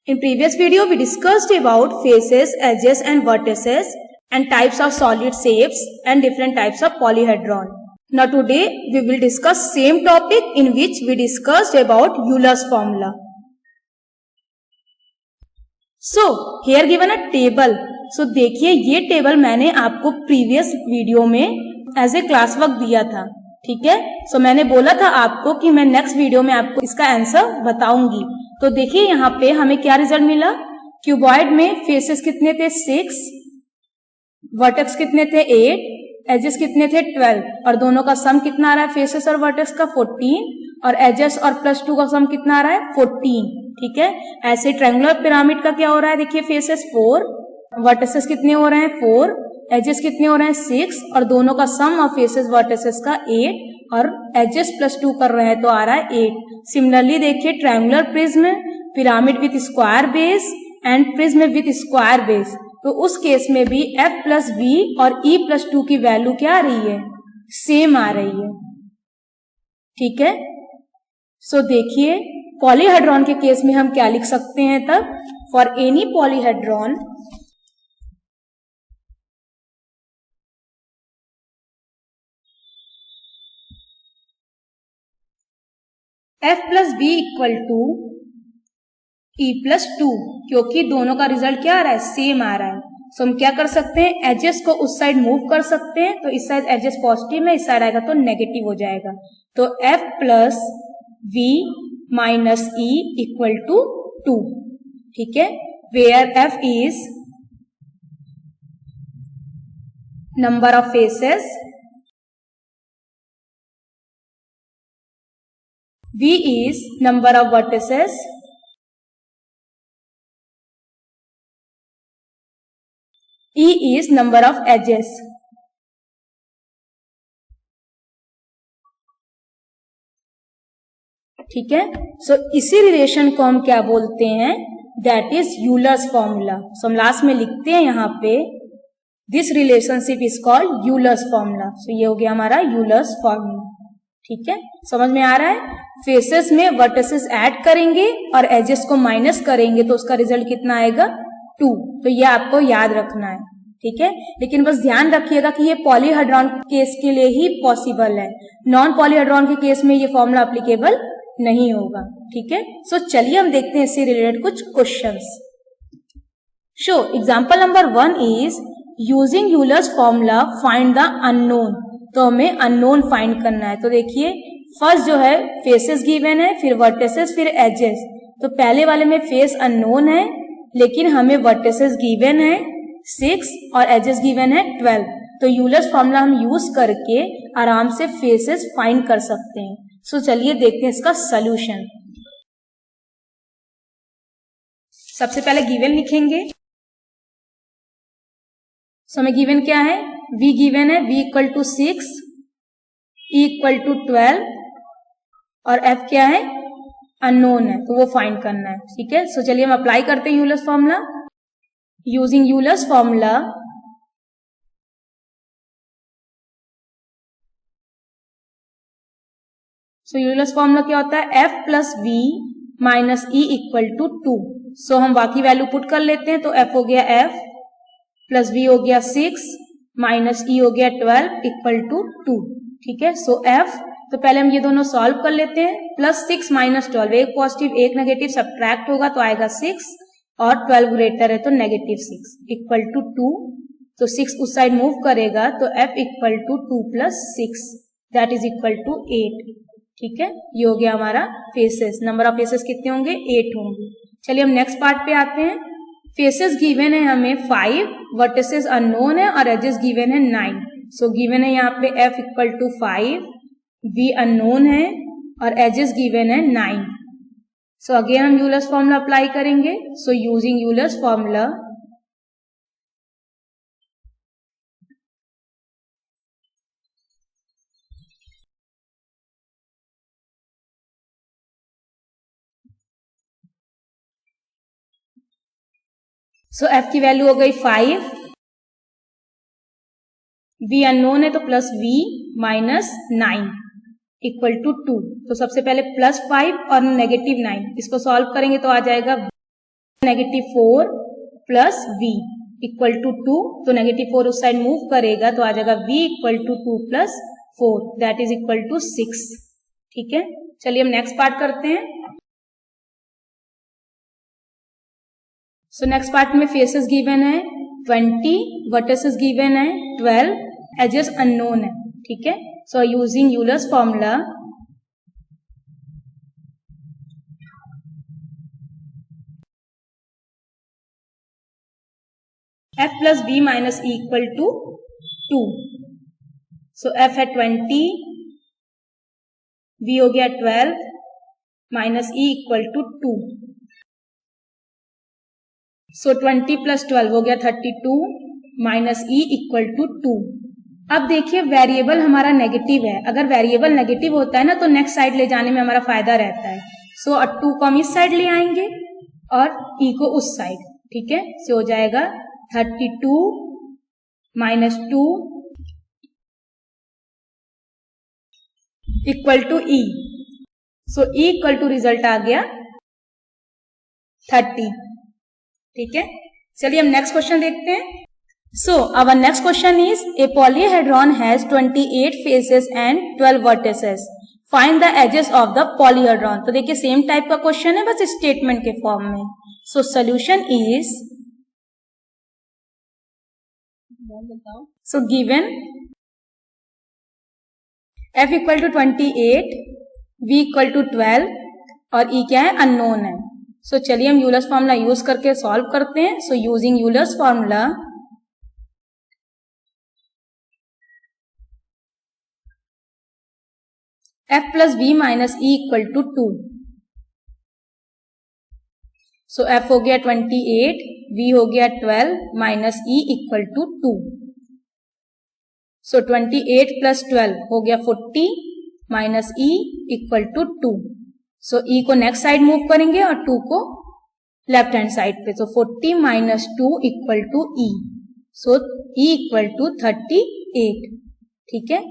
In previous video, we discussed about faces, edges and vertices and types of solid shapes and different types of polyhedron. Now today, we will discuss same topic in which we discussed about Euler's formula. So, here given a table. So, देखिए ये table मैंने आपको previous video में as a class work दिया था, ठीक है. सो मैंने बोला था आपको कि मैं नेक्स्ट वीडियो में आपको इसका आंसर बताऊंगी. तो देखिए यहाँ पे हमें क्या रिजल्ट मिला. क्यूबॉइड में फेसेस कितने थे 6, वर्टेक्स कितने थे 8, एजेस कितने थे 12 और दोनों का सम कितना आ रहा है फेसेस और वर्टेक्स का 14 और एजेस और +2 का सम कितना आ रहा है 14. ठीक है. ऐसे ट्रायंगुलर पिरामिड का क्या हो रहा है देखिए फेसेस 4, वर्टिसेस कितने हो रहे हैं 4, एजेस कितने हो रहे हैं 6 और दोनों का सम ऑफ फेसेस वर्टिसेस का 8 और एजेस +2 कर रहे हैं तो आ रहा है 8. सिमिलरली देखिए triangular prism, pyramid with square base and prism with square base. तो उस केस में भी F+V और E+2 की वैल्यू क्या आ रही है, सेम आ रही है. ठीक है. सो देखिए पॉलीहेड्रॉन के केस में हम क्या लिख सकते हैं तब. For any polyhedron F+V = E+2 क्योंकि दोनों का रिजल्ट क्या आ रहा है, सेम आ रहा है. सो हम क्या कर सकते हैं, एजेस को उस साइड मूव कर सकते हैं. तो इस साइड एजेस पॉजिटिव में, इस साइड आएगा तो नेगेटिव हो जाएगा. तो F+V - E = 2. ठीक है. Where F is number of faces, V is number of vertices, E is number of edges. ठीक है. सो इसी रिलेशन को हम क्या बोलते हैं, that is Euler's formula. So हम लास्ट में लिखते हैं यहाँ पे this relationship is called Euler's formula. So ये हो गया हमारा यूलर्स फॉर्मूला. ठीक है. समझ में आ रहा है. फेसेस में वर्टिसेस ऐड करेंगे और एजेस को माइनस करेंगे तो उसका रिजल्ट कितना आएगा 2. तो ये आपको याद रखना है. ठीक है. लेकिन बस ध्यान रखिएगा कि ये पॉलीहेड्रॉन केस के लिए ही पॉसिबल है, नॉन पॉलीहेड्रॉन के केस में ये फॉर्मूला एप्लीकेबल नहीं होगा. ठीक है. सो चलिए हम देखते हैं इससे रिलेटेड कुछ questions. So example number 1 is using Euler's formula find the unknown. तो हमें अननोन फाइंड करना है. तो देखिए फर्स्ट जो है फेसेस गिवन है, फिर वर्टिसेस, फिर एजेस. तो पहले वाले में फेस अननोन है लेकिन हमें वर्टिसेस गिवन है 6 और एजेस गिवन है 12. तो यूलर्स फॉर्मूला हम यूज करके आराम से फेसेस फाइंड कर सकते हैं. सो चलिए देखते हैं इसका सोल्यूशन. सबसे पहले गिवन लिखेंगे. सो हमें गिवन क्या है, V गिवन है, V = 6, E = 12 और F क्या है, अननोन है तो वो फाइंड करना है. ठीक है. सो चलिए हम अप्लाई करते हैं Euler's formula. Using Euler's formula सो यूलर्स फॉर्मूला क्या होता है, F+V - E = 2. सो हम बाकी वैल्यू पुट कर लेते हैं. तो F हो गया F + V हो गया 6 - E हो गया 12 = 2. ठीक है. सो F तो पहले हम ये दोनों सॉल्व कर लेते हैं. +6 - 12 एक पॉजिटिव एक नेगेटिव सब्ट्रैक्ट होगा तो आएगा 6 और 12 ग्रेटर है तो -6 = 2. तो 6 उस साइड मूव करेगा तो F = 2 + 6 that is equal to 8. ठीक है. ये हो गया हमारा फेसेस. नंबर ऑफ फेसेस कितने होंगे, 8 होंगे. चलिए हम नेक्स्ट पार्ट पे आते हैं. फेसेस गिवन है हमें 5, वर्टिसेस अननोन है और एजेस गिवन है 9. सो गिवन है यहाँ पे F = 5, V अननोन है और एजेस गिवन है 9. सो अगेन हम यूलर्स फॉर्मूला अप्लाई करेंगे. सो using Euler's formula so F की वैल्यू हो गई 5, V अननोन है तो +V - 9 = 2. तो सबसे पहले +5 और -9 इसको सॉल्व करेंगे तो आ जाएगा -4 प्लस v इक्वल टू 2, तो -4 उस साइड मूव करेगा तो आ जाएगा v equal to 2 plus 4 that is equal to 6। ठीक है, चलिए हम नेक्स्ट पार्ट करते हैं। सो नेक्स्ट पार्ट में फेसेस गिवन है 20, वर्टिसेस गिवन है 12, एजेस अननोन है। ठीक है, so using Euler's formula f plus v minus e equal to 2। So f है 20, v हो गया 12 minus e equal to 2। So 20 plus 12 हो गया 32 माइनस e इक्वल टू 2। अब देखिए वेरिएबल हमारा नेगेटिव है, अगर वेरिएबल नेगेटिव होता है ना तो नेक्स्ट साइड ले जाने में हमारा फायदा रहता है। सो 2 को हम इस साइड ले आएंगे और e को उस साइड। ठीक है, सो हो जाएगा 32 minus 2 equal to e। So e equal to result आ गया 30। ठीक है, चलिए हम नेक्स्ट क्वेश्चन देखते हैं। So our next question is a polyhedron has 28 faces and 12 vertices, find the edges of the polyhedron. तो देखिए सेम टाइप का क्वेश्चन है, बस स्टेटमेंट के फॉर्म में। So solution is, so given f equal to 28, v equal to 12 और e क्या है, अननोन है। सो चलिए हम यूलर्स फॉर्मूला यूज करके सॉल्व करते हैं। So using Euler's formula f plus v minus e equal to 2। So f हो गया 28, v हो गया 12 minus e equal to 2। So 28 plus 12 हो गया 40 minus e equal to 2। So e को नेक्स्ट साइड मूव करेंगे और 2 को लेफ्ट हैंड साइड पे। So 40 minus 2 equal to e। So e equal to 38। ठीक है,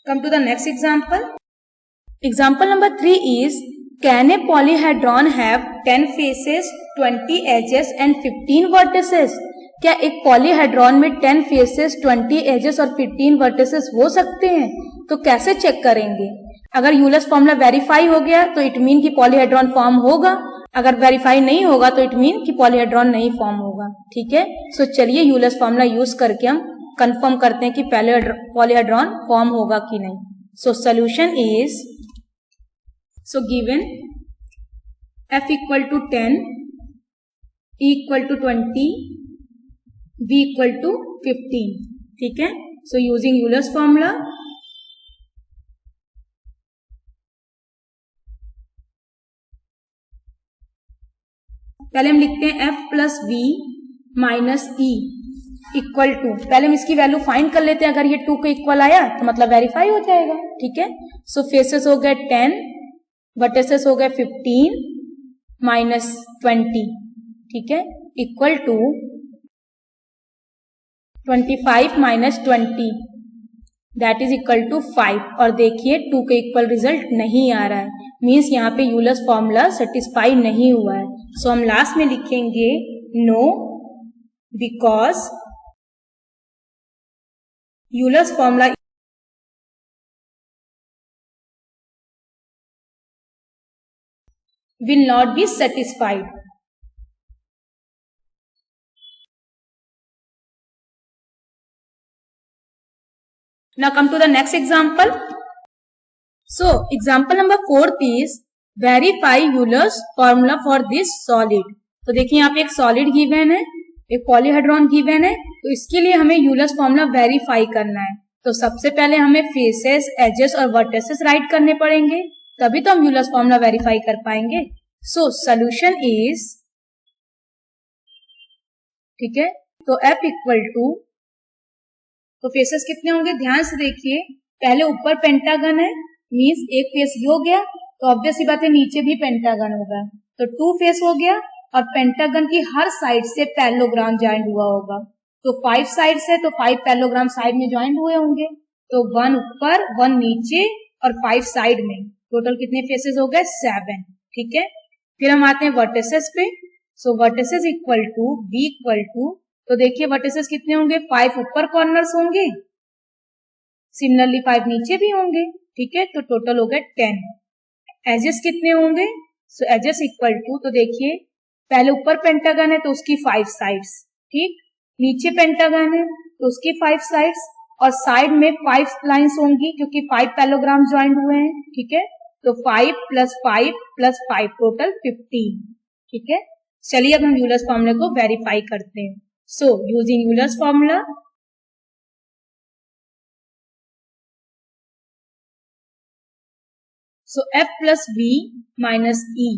come to the next example. Example number 3 is can a polyhedron have 10 faces, 20 edges and 15 vertices. क्या एक polyhedron में 10 faces, 20 edges और 15 vertices हो सकते हैं? तो कैसे चेक करेंगे? अगर यूलर्स फॉर्मूला वेरीफाई हो गया तो इट मीन कि पॉलीहेड्रॉन फॉर्म होगा, अगर वेरीफाई नहीं होगा तो इट मीन कि पॉलीहेड्रॉन नहीं फॉर्म होगा। ठीक है, सो चलिए यूलर्स फॉर्मूला यूज करके हम कंफर्म करते हैं कि पहले पॉलीहेड्रॉन फॉर्म होगा कि नहीं। So solution is, so given f equal to 10, e equal to 20, v equal to 15। ठीक है, सो यूजिंग यूलर्स फॉर्मूला पहले हम लिखते हैं f plus v minus e equal to, पहले हम इसकी वैल्यू फाइंड कर लेते हैं। अगर ये 2 के इक्वल आया तो मतलब वेरीफाई हो जाएगा। ठीक है, सो फेसेस हो गए 10, वर्टिसेस हो गए 15 माइनस 20। ठीक है, equal to 25 minus 20 that is equal to 5। और देखिए 2 के इक्वल रिजल्ट नहीं आ रहा है, मीन्स यहाँ पे यूलर्स फॉर्मूला सेटिस्फाई नहीं हुआ है। सो हम लास्ट में लिखेंगे no because Euler's formula will not be satisfied. Now come to the next example. So example number 4 is verify Euler's formula for this solid. तो देखिए यहाँ पे एक सॉलिड गिवन है, एक पॉलीहेड्रॉन गिवन है, तो इसके लिए हमें यूलर्स फॉर्मूला वेरीफाई करना है। तो सबसे पहले हमें फेसेस, एजेस और वर्टिसेस राइट करने पड़ेंगे, तभी तो हम यूलर्स फॉर्मूला वेरीफाई कर पाएंगे। सो सोल्यूशन इज, ठीक है, तो f इक्वल टू, तो फेसेस कितने होंगे ध्यान से देखिए, पहले ऊपर पेंटागन है, मीन्स एक फेस ये हो गया, तो ऑब्वियस ही बात है नीचे भी पेंटागन होगा, तो 2 फेस हो गया और पेंटागन की हर साइड से पैरेललोग्राम ज्वाइंट हुआ होगा। तो 5 साइड से, तो 5 पैरेललोग्राम साइड में ज्वाइंट हुए होंगे, तो 1 ऊपर 1 नीचे और 5 साइड में, टोटल कितने फेसेस हो गए 7। ठीक है, फिर हम आते हैं वर्टिसेस पे। So vertices equal to V equal to, तो देखिए वर्टिसेस कितने होंगे, 5 ऊपर कॉर्नर्स होंगे, सिमिलरली 5 नीचे भी होंगे, ठीक है, तो टोटल हो गया 10। एजेस कितने होंगे, सो एजेस इक्वल टू, तो देखिए पहले ऊपर पेंटागन है तो उसकी 5 साइड्स, ठीक, नीचे पेंटागन है तो उसकी 5 साइड्स, और साइड में 5 लाइंस होंगी क्योंकि 5 पैलोग्राम ज्वाइंट हुए हैं, ठीक है, तो 5 + 5 + 5 टोटल 15, ठीक है। चलिए अब हम यूलर्स फॉर्मूला को वेरीफाई करते हैं। So using Euler's formula, so F + V - E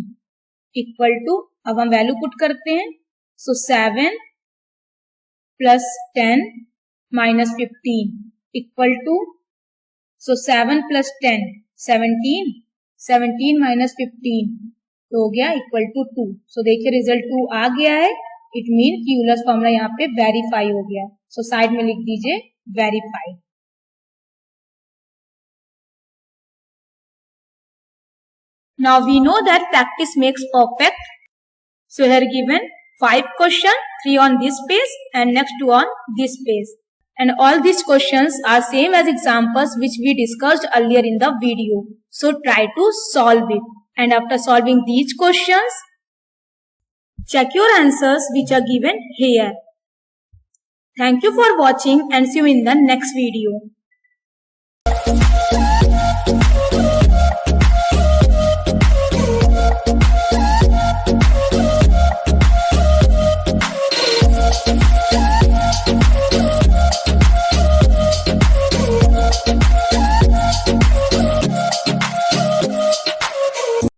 equal to, अब हम वैल्यू पुट करते हैं, सो 7 + 10 - 15 इक्वल टू, सो 7 + 10 17, 17 - 15 तो हो गया इक्वल टू 2। सो देखिए रिजल्ट 2 आ गया है, इट मीन कि यूलर्स फॉर्मूला यहाँ पे वेरीफाई हो गया। सो साइड में लिख दीजिए verify. Now we know that practice makes perfect. So here given 5 questions, 3 on this page and next 2 on this page. And all these questions are same as examples which we discussed earlier in the video. So try to solve it. And after solving these questions, check your answers which are given here. Thank you for watching and see you in the next video.